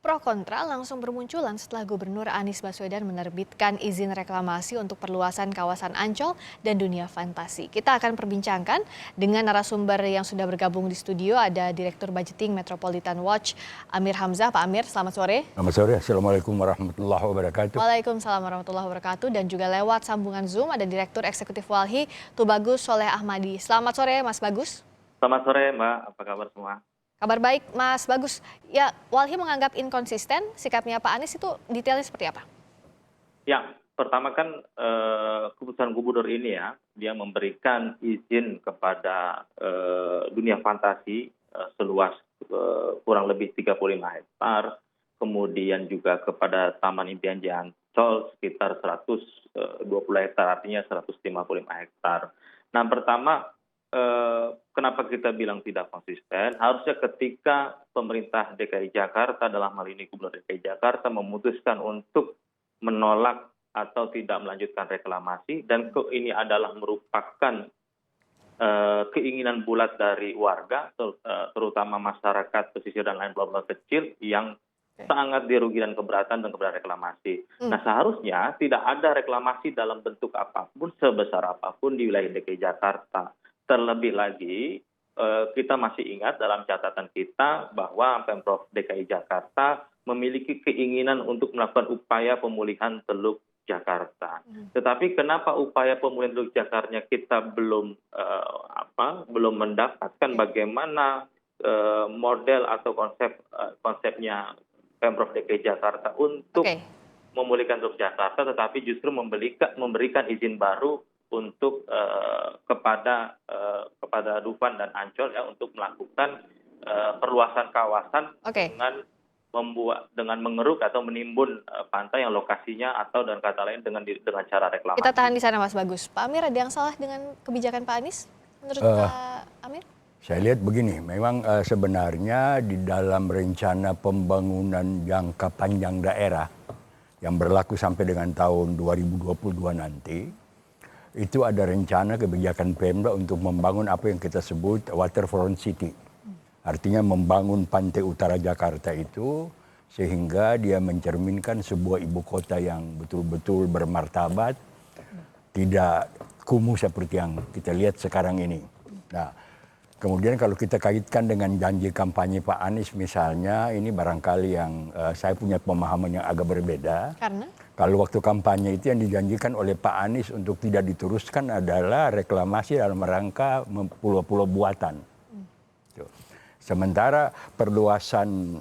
Pro kontra langsung bermunculan setelah Gubernur Anies Baswedan menerbitkan izin reklamasi untuk perluasan kawasan Ancol dan dunia fantasi. Kita akan perbincangkan dengan narasumber yang sudah bergabung di studio, ada Direktur Budgeting Metropolitan Watch, Amir Hamzah. Pak Amir, selamat sore. Selamat sore, Assalamualaikum warahmatullahi wabarakatuh. Waalaikumsalam warahmatullahi wabarakatuh. Dan juga lewat sambungan Zoom ada Direktur Eksekutif Walhi, Tubagus Soleh Ahmadi. Selamat sore, Mas Bagus. Selamat sore Mbak, apa kabar semua? Kabar baik, Mas Bagus. Ya, Walhi menganggap inkonsisten sikapnya Pak Anies, itu detailnya seperti apa? Ya, pertama kan keputusan gubernur ini ya, dia memberikan izin kepada dunia fantasi seluas kurang lebih 35 hektar, kemudian juga kepada Taman Impian Jaya Ancol sekitar 120 hektar, artinya 155 hektar. Nah, pertama, kenapa kita bilang tidak konsisten? Harusnya ketika pemerintah DKI Jakarta, dalam hal ini Gubernur DKI Jakarta, memutuskan untuk menolak atau tidak melanjutkan reklamasi, dan ini adalah merupakan keinginan bulat dari warga, terutama masyarakat pesisir dan lain pulau-pulau kecil yang sangat dirugikan keberatan dan keberatan reklamasi. Nah, seharusnya tidak ada reklamasi dalam bentuk apapun, sebesar apapun di wilayah DKI Jakarta. Terlebih lagi, kita masih ingat dalam catatan kita bahwa Pemprov DKI Jakarta memiliki keinginan untuk melakukan upaya pemulihan Teluk Jakarta. Tetapi kenapa upaya pemulihan Teluk Jakarta kita belum mendapatkan bagaimana model atau konsepnya Pemprov DKI Jakarta untuk memulihkan Teluk Jakarta, tetapi justru memberikan izin baru untuk kepada Dufan dan Ancol ya, untuk melakukan perluasan kawasan dengan mengeruk atau menimbun pantai yang lokasinya atau dengan kata lain dengan cara reklamasi. Kita tahan di sana, Mas Bagus. Pak Amir, ada yang salah dengan kebijakan Pak Anies menurut Pak Amir? Saya lihat begini, memang sebenarnya di dalam rencana pembangunan jangka panjang daerah yang berlaku sampai dengan tahun 2022 nanti, itu ada rencana kebijakan Pemda untuk membangun apa yang kita sebut waterfront city. Artinya membangun pantai utara Jakarta itu sehingga dia mencerminkan sebuah ibu kota yang betul-betul bermartabat, tidak kumuh seperti yang kita lihat sekarang ini. Nah, kemudian kalau kita kaitkan dengan janji kampanye Pak Anies misalnya, ini barangkali yang saya punya pemahaman yang agak berbeda. Karena? Kalau waktu kampanye itu yang dijanjikan oleh Pak Anies untuk tidak diteruskan adalah reklamasi dalam rangka pulau-pulau buatan. Sementara perluasan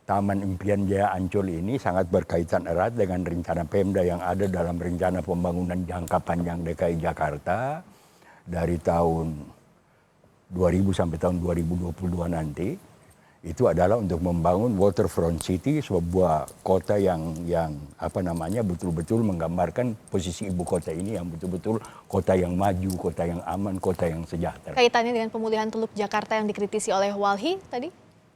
Taman Impian Jaya Ancol ini sangat berkaitan erat dengan rencana Pemda yang ada dalam rencana pembangunan jangka panjang DKI Jakarta dari tahun 2000 sampai tahun 2022 nanti. Itu adalah untuk membangun waterfront city, sebuah kota yang betul-betul menggambarkan posisi ibu kota ini yang betul-betul kota yang maju, kota yang aman, kota yang sejahtera. Kaitannya dengan pemulihan Teluk Jakarta yang dikritisi oleh Walhi tadi?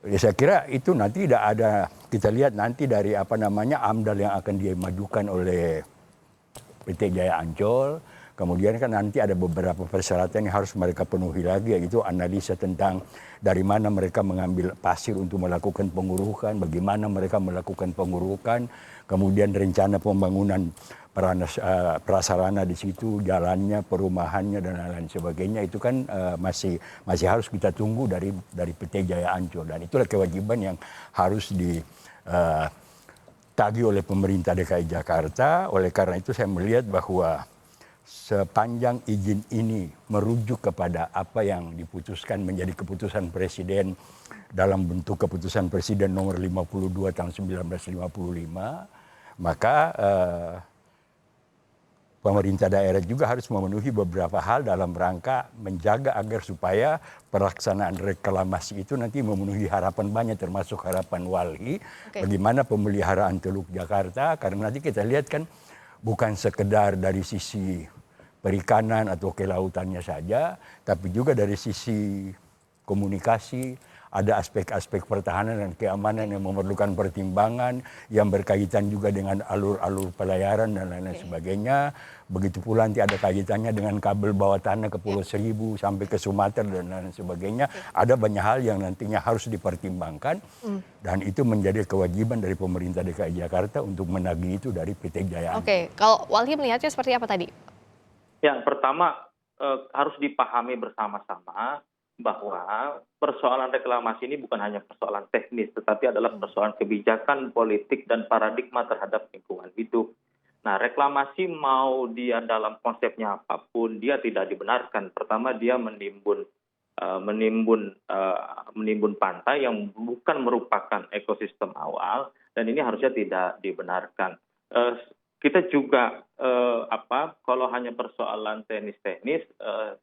Ya, saya kira itu nanti tidak ada, kita lihat nanti dari AMDAL yang akan dimajukan oleh PT Jaya Ancol. Kemudian kan nanti ada beberapa persyaratan yang harus mereka penuhi lagi, yaitu analisa tentang dari mana mereka mengambil pasir untuk melakukan pengurukan, bagaimana mereka melakukan pengurukan, kemudian rencana pembangunan prasarana di situ, jalannya, perumahannya dan lain-lain sebagainya, itu kan masih harus kita tunggu dari PT Jaya Ancol, dan itulah kewajiban yang harus ditagih oleh pemerintah DKI Jakarta. Oleh karena itu saya melihat bahwa sepanjang izin ini merujuk kepada apa yang diputuskan menjadi keputusan Presiden dalam bentuk keputusan Presiden nomor 52 tahun 1955, maka pemerintah daerah juga harus memenuhi beberapa hal dalam rangka menjaga agar supaya pelaksanaan reklamasi itu nanti memenuhi harapan banyak, termasuk harapan Walhi, bagaimana pemeliharaan Teluk Jakarta, karena nanti kita lihat kan bukan sekedar dari sisi perikanan atau kelautannya saja, tapi juga dari sisi komunikasi, ada aspek-aspek pertahanan dan keamanan yang memerlukan pertimbangan, yang berkaitan juga dengan alur-alur pelayaran dan lain-lain sebagainya. Begitu pula nanti ada kaitannya dengan kabel bawah tanah ke Pulau Seribu sampai ke Sumatera dan lain sebagainya. Ada banyak hal yang nantinya harus dipertimbangkan dan itu menjadi kewajiban dari pemerintah DKI Jakarta untuk menagih itu dari PT Jaya Ancol. Oke, kalau Walhi melihatnya seperti apa tadi? Yang pertama harus dipahami bersama-sama bahwa persoalan reklamasi ini bukan hanya persoalan teknis, tetapi adalah persoalan kebijakan politik dan paradigma terhadap lingkungan hidup. Nah, reklamasi mau dia dalam konsepnya apapun, dia tidak dibenarkan. Pertama, dia menimbun pantai yang bukan merupakan ekosistem awal, dan ini harusnya tidak dibenarkan. Kita juga kalau hanya persoalan teknis-teknis,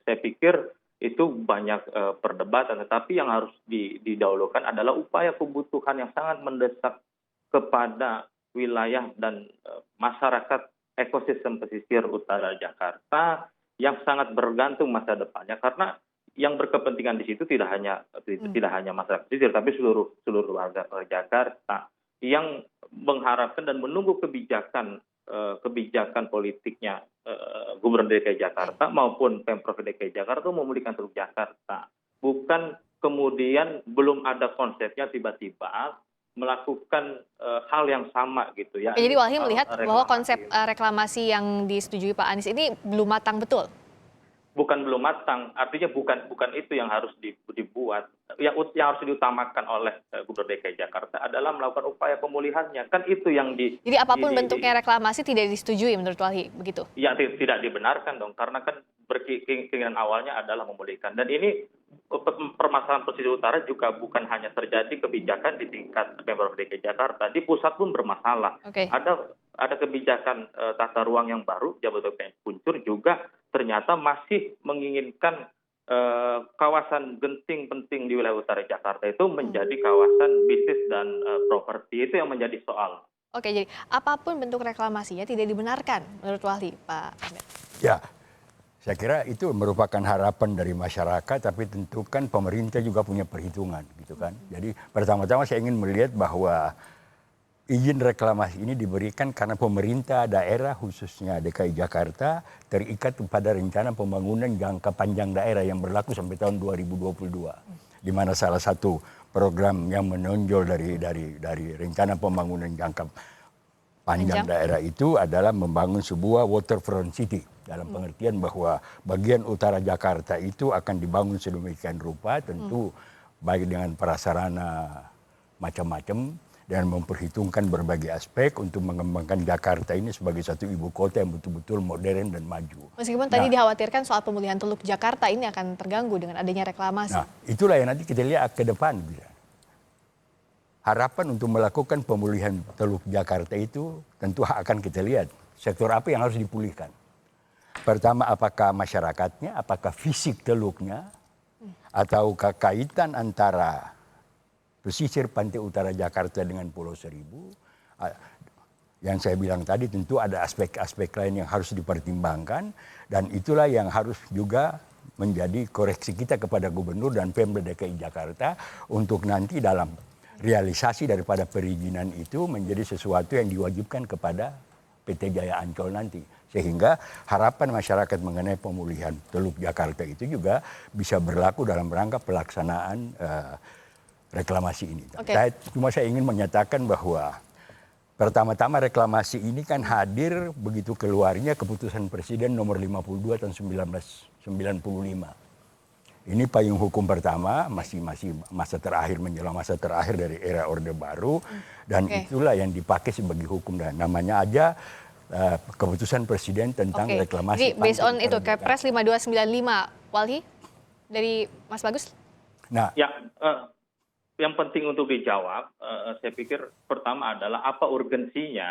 saya pikir itu banyak perdebatan, tetapi yang harus didahulukan adalah upaya kebutuhan yang sangat mendesak kepada wilayah dan masyarakat ekosistem pesisir utara Jakarta yang sangat bergantung masa depannya, karena yang berkepentingan di situ tidak hanya masyarakat pesisir, tapi seluruh warga Jakarta yang mengharapkan dan menunggu kebijakan politiknya Gubernur DKI Jakarta maupun Pemprov DKI Jakarta memulihkan Teluk Jakarta. Bukan kemudian belum ada konsepnya tiba-tiba melakukan hal yang sama gitu ya. Jadi Walhi melihat bahwa konsep reklamasi yang disetujui Pak Anies ini belum matang betul? Bukan belum matang, artinya bukan itu yang harus dibuat. Yang harus diutamakan oleh Gubernur DKI Jakarta adalah melakukan upaya pemulihannya. Kan itu yang Jadi apapun bentuknya reklamasi tidak disetujui menurut Walhi, begitu? Ya, tidak dibenarkan dong, karena kan keinginan awalnya adalah memulihkan. Dan ini permasalahan pesisir utara juga bukan hanya terjadi kebijakan di tingkat Pemprov DKI Jakarta, di pusat pun bermasalah. Oke. Ada kebijakan tata ruang yang baru, Jabodetabek Puncur juga ternyata masih menginginkan kawasan genting penting di wilayah utara Jakarta itu menjadi kawasan bisnis dan properti. Itu yang menjadi soal. Oke, jadi apapun bentuk reklamasinya tidak dibenarkan menurut Walhi, Pak Ahmed. Ya, saya kira itu merupakan harapan dari masyarakat, tapi tentu kan pemerintah juga punya perhitungan, gitu kan. Jadi pertama-tama saya ingin melihat bahwa izin reklamasi ini diberikan karena pemerintah daerah khususnya DKI Jakarta terikat pada rencana pembangunan jangka panjang daerah yang berlaku sampai tahun 2022. Di mana salah satu program yang menonjol dari rencana pembangunan jangka panjang daerah itu adalah membangun sebuah waterfront city. Dalam pengertian bahwa bagian utara Jakarta itu akan dibangun sedemikian rupa, tentu baik dengan prasarana macam-macam, dan memperhitungkan berbagai aspek untuk mengembangkan Jakarta ini sebagai satu ibu kota yang betul-betul modern dan maju. Meskipun tadi dikhawatirkan soal pemulihan Teluk Jakarta ini akan terganggu dengan adanya reklamasi. Nah, itulah yang nanti kita lihat ke depan. Harapan untuk melakukan pemulihan Teluk Jakarta itu tentu akan kita lihat. Sektor apa yang harus dipulihkan? Pertama, apakah masyarakatnya, apakah fisik teluknya, atau kaitan antara pesisir pantai utara Jakarta dengan Pulau Seribu. Yang saya bilang tadi tentu ada aspek-aspek lain yang harus dipertimbangkan, dan itulah yang harus juga menjadi koreksi kita kepada Gubernur dan Pemprov DKI Jakarta untuk nanti dalam realisasi daripada perizinan itu menjadi sesuatu yang diwajibkan kepada PT Jaya Ancol nanti. Sehingga harapan masyarakat mengenai pemulihan Teluk Jakarta itu juga bisa berlaku dalam rangka pelaksanaan reklamasi ini. Okay. Saya ingin menyatakan bahwa pertama-tama reklamasi ini kan hadir begitu keluarnya keputusan Presiden nomor 52 tahun 1995. Ini payung hukum pertama, masih masa terakhir menjelang masa terakhir dari era Orde Baru, dan itulah yang dipakai sebagai hukum, dan namanya aja keputusan Presiden tentang reklamasi. Jadi based on itu Kepres 5295, Walhi dari Mas Bagus. Nah, ya. Yang penting untuk dijawab, saya pikir pertama adalah apa urgensinya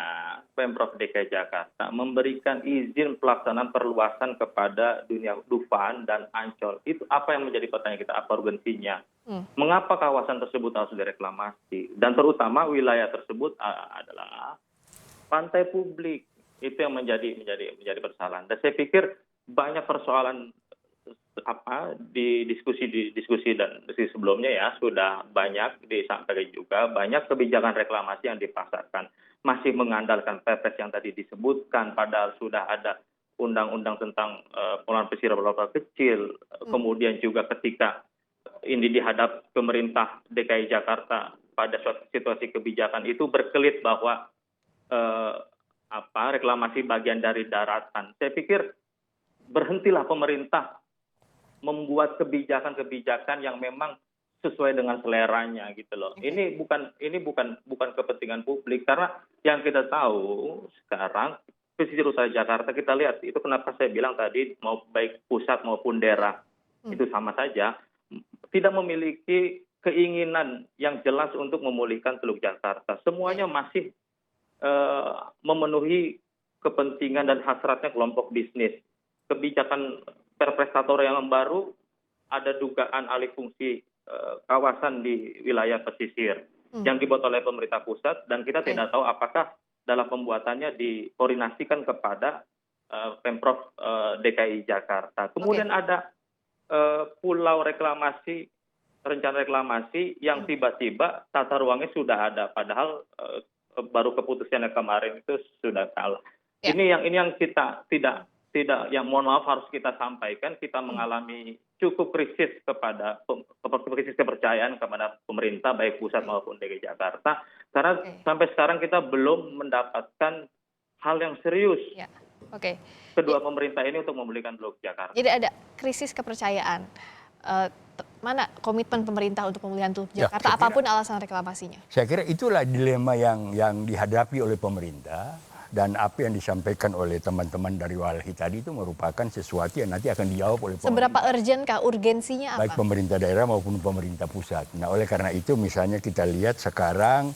Pemprov DKI Jakarta memberikan izin pelaksanaan perluasan kepada dunia Dufan dan Ancol. Itu apa yang menjadi pertanyaan kita, apa urgensinya? Mengapa kawasan tersebut harus direklamasi? Dan terutama wilayah tersebut adalah pantai publik. Itu yang menjadi persoalan. Dan saya pikir banyak persoalan di diskusi dan diskusi sebelumnya ya sudah banyak disampaikan juga banyak kebijakan reklamasi yang dipasarkan masih mengandalkan Perpres yang tadi disebutkan padahal sudah ada undang-undang tentang pengelolaan pesisir pulau kecil kemudian juga ketika ini dihadap pemerintah DKI Jakarta pada suatu situasi kebijakan itu berkelit bahwa reklamasi bagian dari daratan. Saya pikir berhentilah pemerintah membuat kebijakan-kebijakan yang memang sesuai dengan seleranya gitu loh. Ini bukan kepentingan publik karena yang kita tahu sekarang pesisir utara Jakarta kita lihat itu kenapa saya bilang tadi mau baik pusat maupun daerah itu sama saja tidak memiliki keinginan yang jelas untuk memulihkan Teluk Jakarta. Semuanya masih memenuhi kepentingan dan hasratnya kelompok bisnis. Kebijakan Perpres yang baru ada dugaan alih fungsi kawasan di wilayah pesisir yang dibuat oleh pemerintah pusat dan kita tidak tahu apakah dalam pembuatannya dikoordinasikan kepada Pemprov DKI Jakarta. Kemudian ada pulau reklamasi, rencana reklamasi yang tiba-tiba tata ruangnya sudah ada padahal baru keputusannya kemarin itu sudah kalah. Ini yang kita tidak yang mohon maaf harus kita sampaikan kita mengalami cukup krisis kepercayaan kepada pemerintah baik pusat maupun DKI Jakarta karena sampai sekarang kita belum mendapatkan hal yang serius kedua pemerintah ini untuk memulihkan Teluk Jakarta. Jadi ada krisis kepercayaan. Mana komitmen pemerintah untuk pemulihan Teluk Jakarta apapun alasan reklamasinya? Saya kira itulah dilema yang dihadapi oleh pemerintah. Dan apa yang disampaikan oleh teman-teman dari Walhi tadi itu merupakan sesuatu yang nanti akan dijawab oleh pemerintah. Seberapa urgentkah urgensinya apa? Baik pemerintah daerah maupun pemerintah pusat. Nah oleh karena itu misalnya kita lihat sekarang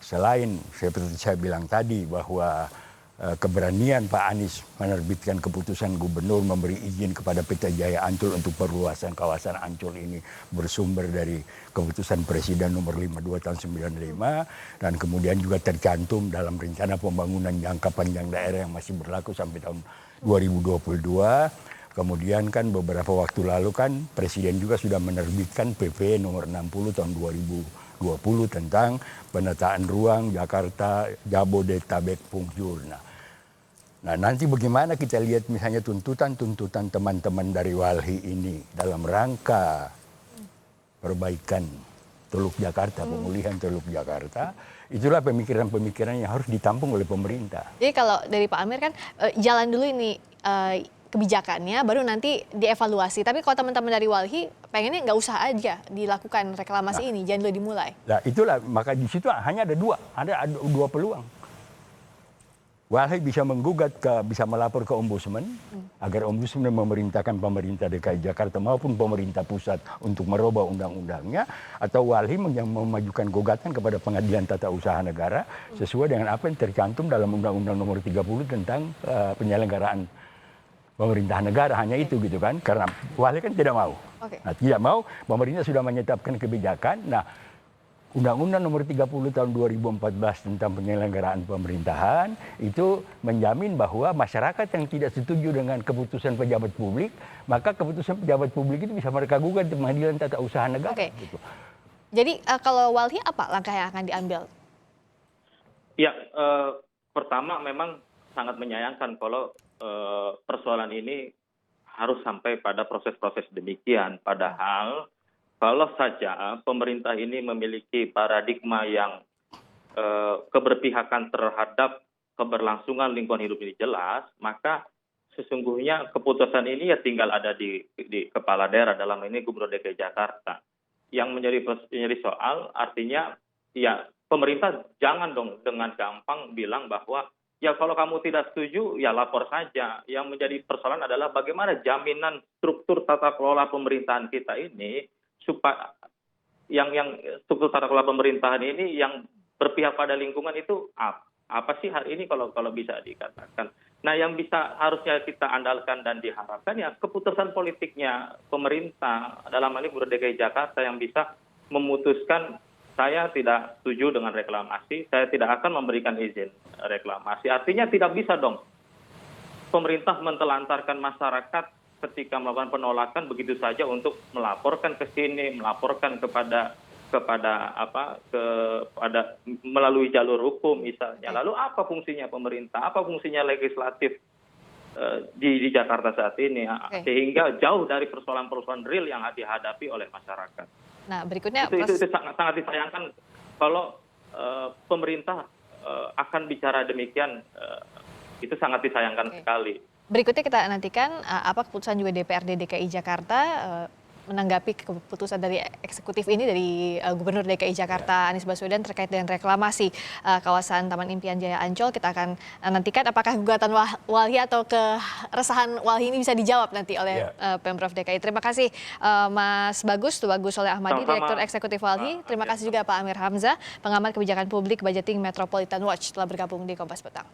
selain seperti saya bilang tadi bahwa keberanian Pak Anies menerbitkan keputusan gubernur memberi izin kepada PT Jaya Ancol untuk perluasan kawasan Ancol ini bersumber dari keputusan Presiden nomor 52 tahun 95 dan kemudian juga tercantum dalam rencana pembangunan jangka panjang daerah yang masih berlaku sampai tahun 2022. Kemudian kan beberapa waktu lalu kan Presiden juga sudah menerbitkan PP nomor 60 tahun 2020 tentang penataan ruang Jakarta Jabodetabek Pungjur. Nah nanti bagaimana kita lihat misalnya tuntutan-tuntutan teman-teman dari Walhi ini dalam rangka perbaikan Teluk Jakarta, pemulihan Teluk Jakarta, itulah pemikiran-pemikiran yang harus ditampung oleh pemerintah. Jadi kalau dari Pak Amir kan jalan dulu ini kebijakannya, baru nanti dievaluasi. Tapi kalau teman-teman dari Walhi pengennya nggak usah aja dilakukan reklamasi ini, jangan dulu dimulai. Nah itulah maka di situ hanya ada dua peluang. Walhi bisa bisa melapor ke Ombudsman agar Ombudsman memerintahkan pemerintah DKI Jakarta maupun pemerintah pusat untuk merubah undang-undangnya atau Walhi yang memajukan gugatan kepada Pengadilan Tata Usaha Negara sesuai dengan apa yang tercantum dalam Undang-Undang Nomor 30 tentang penyelenggaraan pemerintahan negara hanya itu gitu kan karena Walhi kan tidak mau. Nah, tidak mau pemerintah sudah menetapkan kebijakan. Nah, Undang-Undang Nomor 30 tahun 2014 tentang penyelenggaraan pemerintahan itu menjamin bahwa masyarakat yang tidak setuju dengan keputusan pejabat publik, maka keputusan pejabat publik itu bisa mereka gugat di Pengadilan Tata Usaha Negara. Gitu. Jadi kalau Walhi apa langkah yang akan diambil? Ya, pertama memang sangat menyayangkan kalau persoalan ini harus sampai pada proses-proses demikian. Padahal kalau saja pemerintah ini memiliki paradigma yang keberpihakan terhadap keberlangsungan lingkungan hidup ini jelas, maka sesungguhnya keputusan ini ya tinggal ada di kepala daerah, dalam ini Gubernur DKI Jakarta. Yang menjadi soal artinya ya pemerintah jangan dong dengan gampang bilang bahwa ya kalau kamu tidak setuju ya lapor saja. Yang menjadi persoalan adalah bagaimana jaminan struktur tata kelola pemerintahan kita ini supaya yang struktur tata kelola pemerintahan ini yang berpihak pada lingkungan itu apa sih hari ini kalau bisa dikatakan. Nah yang bisa harusnya kita andalkan dan diharapkan ya keputusan politiknya pemerintah dalam hal ini Gubernur DKI Jakarta yang bisa memutuskan saya tidak setuju dengan reklamasi, saya tidak akan memberikan izin reklamasi. Artinya tidak bisa dong pemerintah mentelantarkan masyarakat ketika melakukan penolakan begitu saja untuk melaporkan ke sini, melaporkan kepada melalui jalur hukum misalnya. Lalu apa fungsinya pemerintah? Apa fungsinya legislatif di Jakarta saat ini? Sehingga jauh dari persoalan-persoalan real yang dihadapi oleh masyarakat. Nah, berikutnya itu sangat disayangkan kalau pemerintah akan bicara demikian. Itu sangat disayangkan sekali. Berikutnya kita nantikan apa keputusan juga DPRD DKI Jakarta menanggapi keputusan dari eksekutif ini dari Gubernur DKI Jakarta Anies Baswedan terkait dengan reklamasi kawasan Taman Impian Jaya Ancol. Kita akan nantikan apakah gugatan Walhi atau keresahan Walhi ini bisa dijawab nanti oleh Pemprov DKI. Terima kasih Mas Bagus Soleh Ahmadi, Direktur Eksekutif Walhi. Terima kasih juga Pak Amir Hamzah, pengamat kebijakan publik Budgeting Metropolitan Watch telah bergabung di Kompas Petang.